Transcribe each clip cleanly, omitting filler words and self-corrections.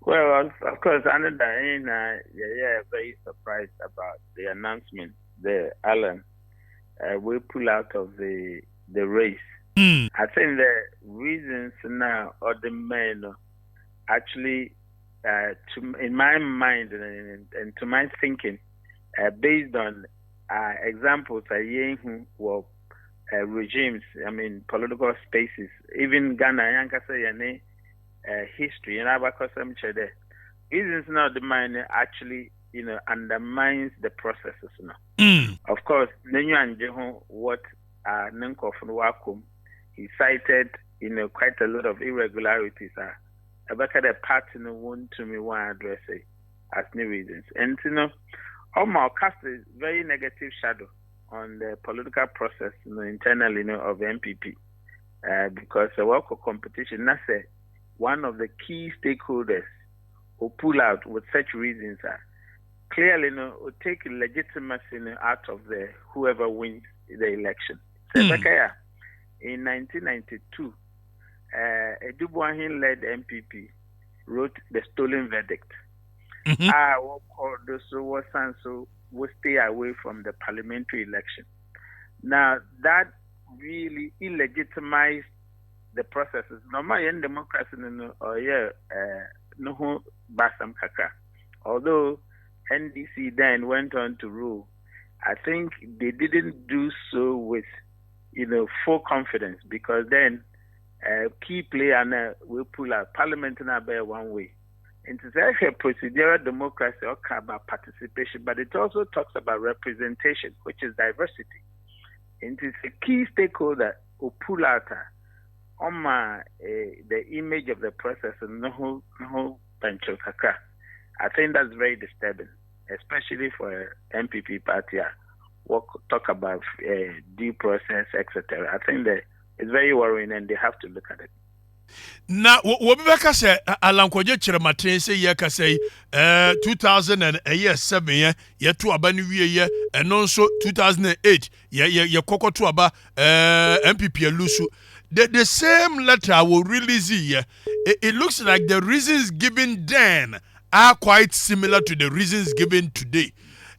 Well, of course, another very surprised about the announcement. The Alan will pull out of the race. Mm. I think the reasons now or the men actually, in my mind and to my thinking, based on examples who were regimes, I mean political spaces, even Ghana, history, and reasons now the mind actually undermines the processes now. Mm. Of course, what Nanko from Wakum, he cited quite a lot of irregularities. About the party no one to me one address as new reasons. And Omar cast a very negative shadow on the political process internally of the NPP. Because the work of competition, that's one of the key stakeholders who pull out with such reasons are clearly will take legitimacy out of the whoever wins the election. So in 1992, Edubuahin led MPP wrote the stolen verdict. What called this was so will stay away from the parliamentary election. Now that really illegitimized the processes. Normally in democracy no basam kaka. Although NDC then went on to rule, I think they didn't do so with full confidence, because then key player will pull out parliament and bear one way. And it's actually a procedural democracy or about participation, but it also talks about representation, which is diversity. And it's a key stakeholder who pull out on the image of the process and no bencho kaka. I think that's very disturbing, especially for MPP party. Talk about due process, etc. I think that it's very worrying, and they have to look at it. Now, what we say, Alan Kwaje Chiramatin say, Yaka say, 2007, yeah, to Abani, yeah, and also 2008, yeah, Koko to Aba, MPP Lusu. The same letter will release here. It looks like the reasons given then are quite similar to the reasons given today.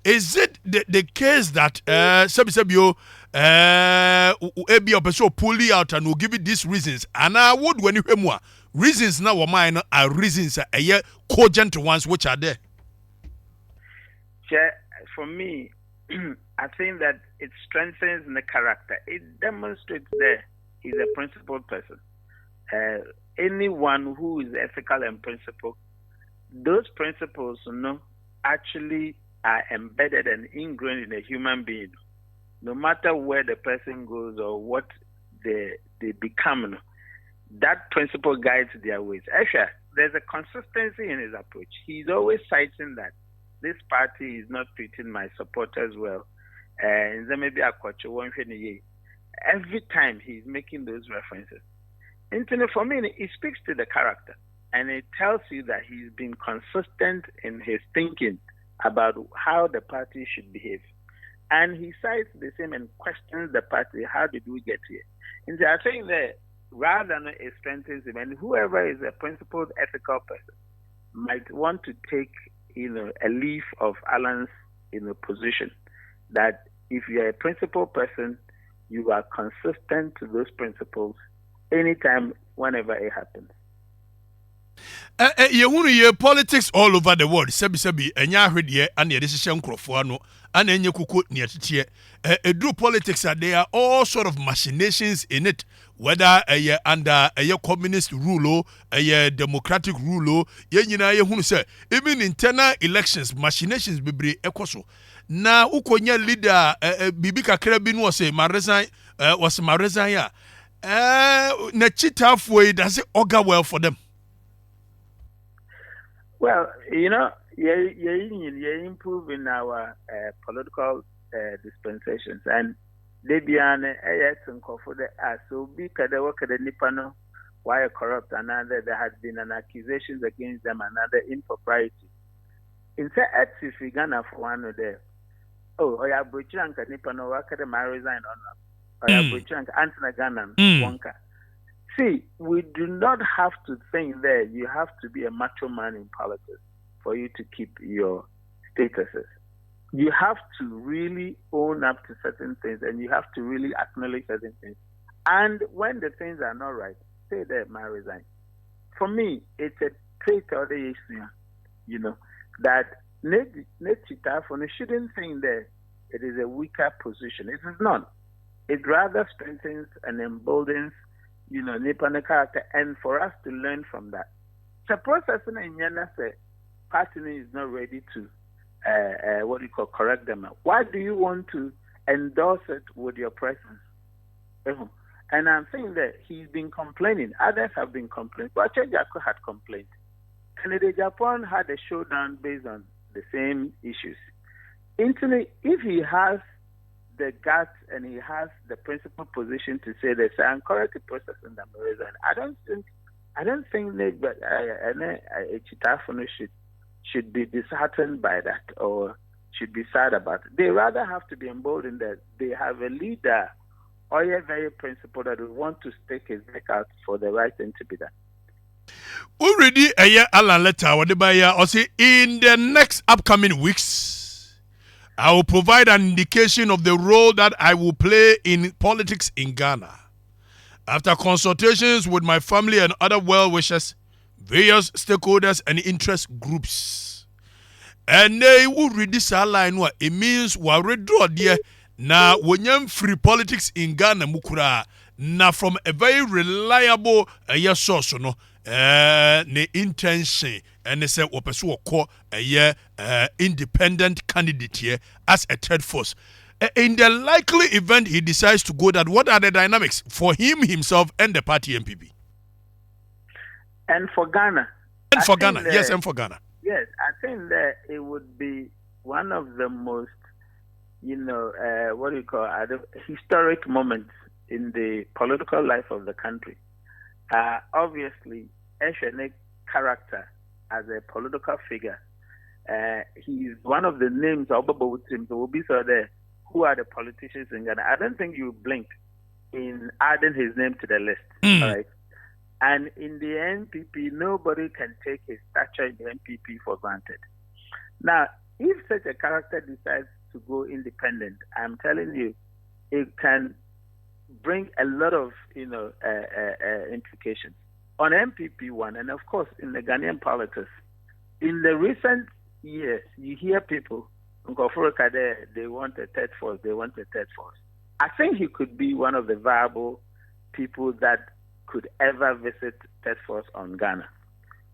Is it the case that Sabio Ebi Opeso pull out and will give it these reasons? And I would when you hear more reasons now mine are reasons cogent ones which are there. For me, I think that it strengthens the character. It demonstrates that he's a principled person. Anyone who is ethical and principled, those principles actually are embedded and ingrained in a human being. No matter where the person goes or what they become, that principle guides their ways. Actually, there's a consistency in his approach. He's always citing that this party is not treating my supporters well. And then maybe every time he's making those references. And for me, it speaks to the character. And it tells you that he's been consistent in his thinking about how the party should behave. And he cites the same and questions the party, how did we get here? And so I think that rather than it strengthens him, and whoever is a principled, ethical person might want to take, a leaf of Alan's, position, that if you're a principled person, you are consistent to those principles anytime, whenever it happens. You politics all over the world. Sebi enya hwede and the decision crofo ano and enye kuku near tie. Do politics are there all sort of machinations in it, whether under a communist rule or a democratic rule. Ye nyina ye hunu say even internal elections machinations bebre ekoso. Na ukonya leader bibi kakra bi no was my resign ya. Na chitafo does it augur well for them? Well, you're improving our political dispensations, and they be an for the so be kada work at the Nipano, why corrupt another. There had been an accusations against them, another impropriety. In fact, if we gonna for one of them, ya Buchanka Nipano, work at the resign or not, ya Buchanka Anthony Ghanaian Wonka. See, we do not have to think that you have to be a macho man in politics for you to keep your statuses. You have to really own up to certain things, and you have to really acknowledge certain things. And when the things are not right, say that I resign. For me, it's a trait of the issue, that Nechita shouldn't think that it is a weaker position. It is not. It rather strengthens and emboldens, Nipana character, and for us to learn from that. The process in Yana say, party is not ready to, correct them. Why do you want to endorse it with your presence? And I'm saying that he's been complaining. Others have been complaining. But Jako had complained. Canada Japan had a showdown based on the same issues. If he has the guts and he has the principal position to say this, I'm correct the process in the reason. I don't think that Chitafono should be disheartened by that or should be sad about it. They rather have to be emboldened that they have a leader or a very principle that would want to stake his neck out for the right thing to be done. Already a year Alan letter or say in the next upcoming weeks I will provide an indication of the role that I will play in politics in Ghana. After consultations with my family and other well-wishers, various stakeholders and interest groups. And they will read this line it means we redraw there. Now, when you free politics in Ghana, mukura na from a very reliable source, the intention and they say opesu call a independent candidate here as a third force. In the likely event he decides to go that, what are the dynamics for him himself and the party NPP? And for Ghana. And for Ghana, yes, and for Ghana. Yes, I think that it would be one of the most historic moments in the political life of the country. Obviously, Eshenek character as a political figure, he is one of the names of who are the politicians in Ghana. I don't think you blink in adding his name to the list. All right. And in the NPP, nobody can take his stature in the NPP for granted. Now, if such a character decides to go independent, I'm telling you, it can bring a lot of implications on MPP one, and of course in the Ghanaian politics. In the recent years, you hear people they want a third force. I think he could be one of the viable people that could ever visit third force on Ghana,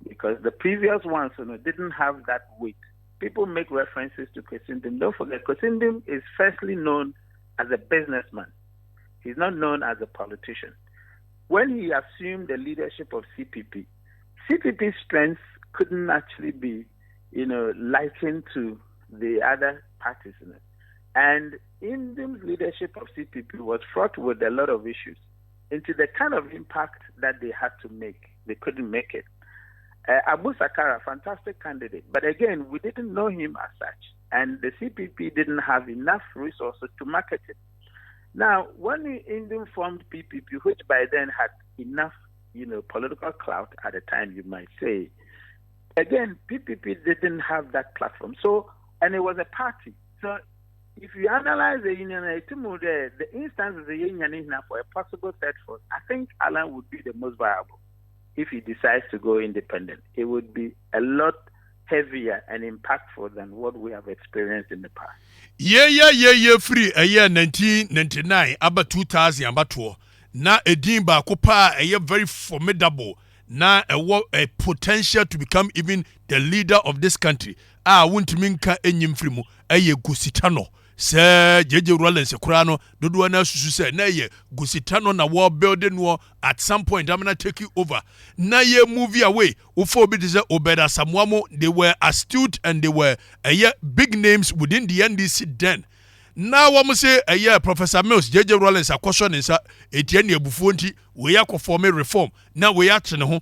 because the previous ones didn't have that weight. People make references to Kosindim. Don't forget, Kosindim is firstly known as a businessman. He's not known as a politician. When he assumed the leadership of CPP's strengths couldn't actually be, likened to the other parties. And Indim's leadership of CPP was fraught with a lot of issues into the kind of impact that they had to make. They couldn't make it. Abu Sakara, fantastic candidate. But again, we didn't know him as such. And the CPP didn't have enough resources to market it. Now, when Indim formed PPP, which by then had enough, political clout at the time, you might say, again, PPP didn't have that platform. So, and it was a party. So, if you analyze the union, the instance of the union for a possible third force, I think Alan would be the most viable. If he decides to go independent, it would be a lot heavier and impactful than what we have experienced in the past. Free a year 1999 about 2000 about 2 na edin ba kopa a very formidable na a potential to become even the leader of this country. Won't minka enyim free mu Gusitano. Sir JJ Rollins Kurano, Dodo na susu say na ye Gusitano na war building war at some point I'm gonna take you over. Na ye movie away. Ufo bi dize Obeda Samuamo, they were astute and they were big names within the NDC then. Now we say Professor Mills JJ Rollins a question is Etienne Ebufonti we are form reform. Now we are ho.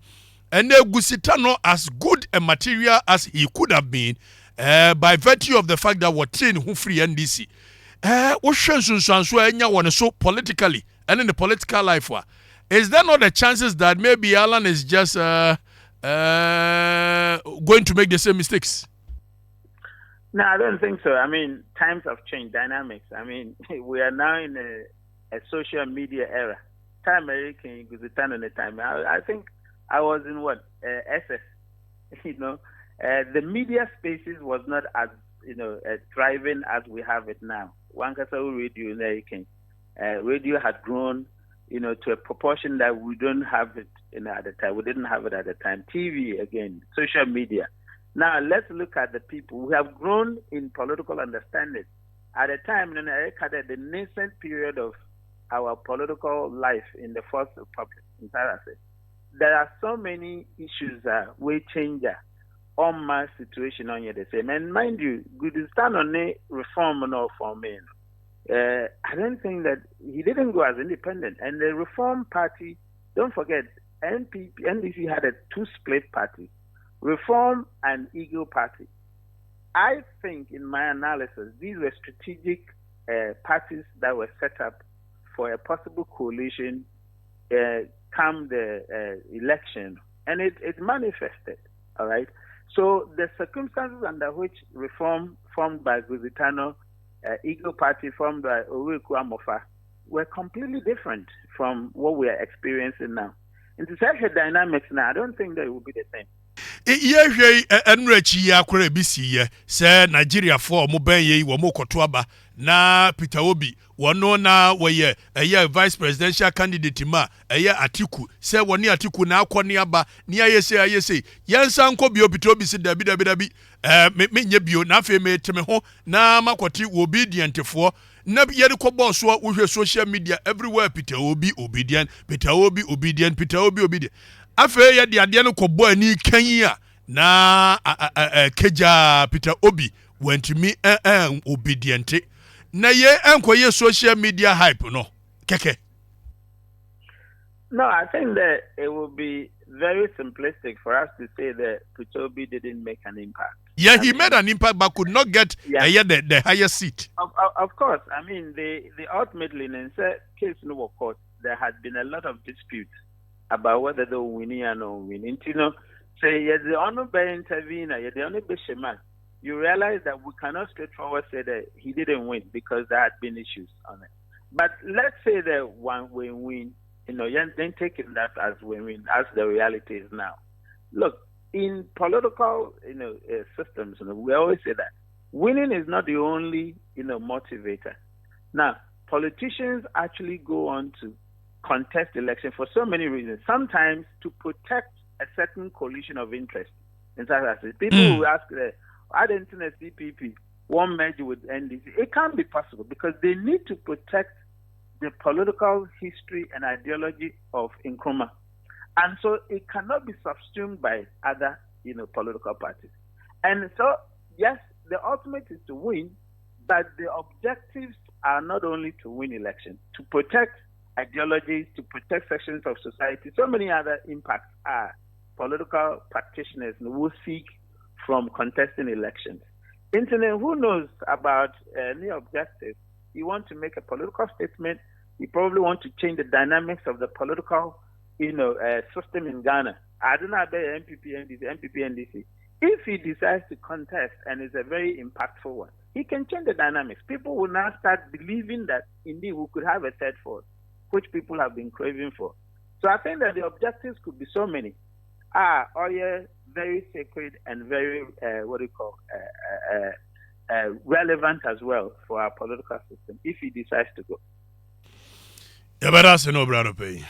And Gusitano as good a material as he could have been. By virtue of the fact that we're trained who free NDC, what so politically and in the political life, is there not a chances that maybe Alan is just going to make the same mistakes? No, I don't think so. I mean, times have changed, dynamics. I mean, we are now in a social media era. Time American, because the time and the time. I think I was in SS. You know, the media spaces was not as thriving as we have it now. One can say radio American. Radio had grown, to a proportion that we don't have it at the time. We didn't have it at the time. TV again, social media. Now let's look at the people who have grown in political understanding. At the time, the nascent period of our political life in the First Republic in Tarase, there are so many issues that we change on my situation on the same. And mind you, good stand on a reform or for me. I don't think that he didn't go as independent. And the Reform Party, don't forget, NDC had a two-split party, Reform and Eagle Party. I think, in my analysis, these were strategic parties that were set up for a possible coalition come the election, and it manifested. All right. So the circumstances under which Reform formed by Guzitano, Eagle Party formed by Oweku Amofa, were completely different from what we are experiencing now. And to such a dynamics now, I don't think that it will be the same. Yehwe enrechi ya kwere bisi ye se Nigeria for mo ben ye wo mo koto aba na Peter Obi wono na woye vice presidential candidate ma Atiku se woni Atiku na akoni aba ni ayese yensa nko bio Peter Obi se dabi me nye bio na afi me teme ho na makoti obedient fo na yede ko boss so wo social media everywhere Peter Obi obedient afe ya de ade no kɔbɔ ani kan a na keja Peter Obi wantumi obedient na ye enkoye social media hype no keke. No, I think that it would be very simplistic for us to say that Peter Obi didn't make an impact. Yeah, he made an impact but could not get the higher seat. Of course, I mean the ultimately in the case no court there had been a lot of disputes about whether they were winning or not winning. Say you're the only intervener, you're the only bishop. You realize that we cannot straightforward say that he didn't win because there had been issues on it. But let's say that one will win, then take it that as win, as the reality is now. Look, in political, systems, we always say that winning is not the only, motivator. Now, politicians actually go on to contest election for so many reasons. Sometimes to protect a certain coalition of interest. In fact, people will ask, why didn't the CPP one merge with NDC? It can't be possible because they need to protect the political history and ideology of Nkrumah. And so it cannot be subsumed by other, political parties. And so, yes, the ultimate is to win, but the objectives are not only to win election, to protect ideologies, to protect sections of society. So many other impacts are political practitioners who seek from contesting elections. Internet, who knows about any objectives? You want to make a political statement. You probably want to change the dynamics of the political, system in Ghana. I don't know about NPP, NDC. If he decides to contest and is a very impactful one, he can change the dynamics. People will now start believing that indeed we could have a third force, which people have been craving for. So I think that the objectives could be so many. Very sacred and very, relevant as well for our political system if he decides to go. Yeah, but that's no brother pay.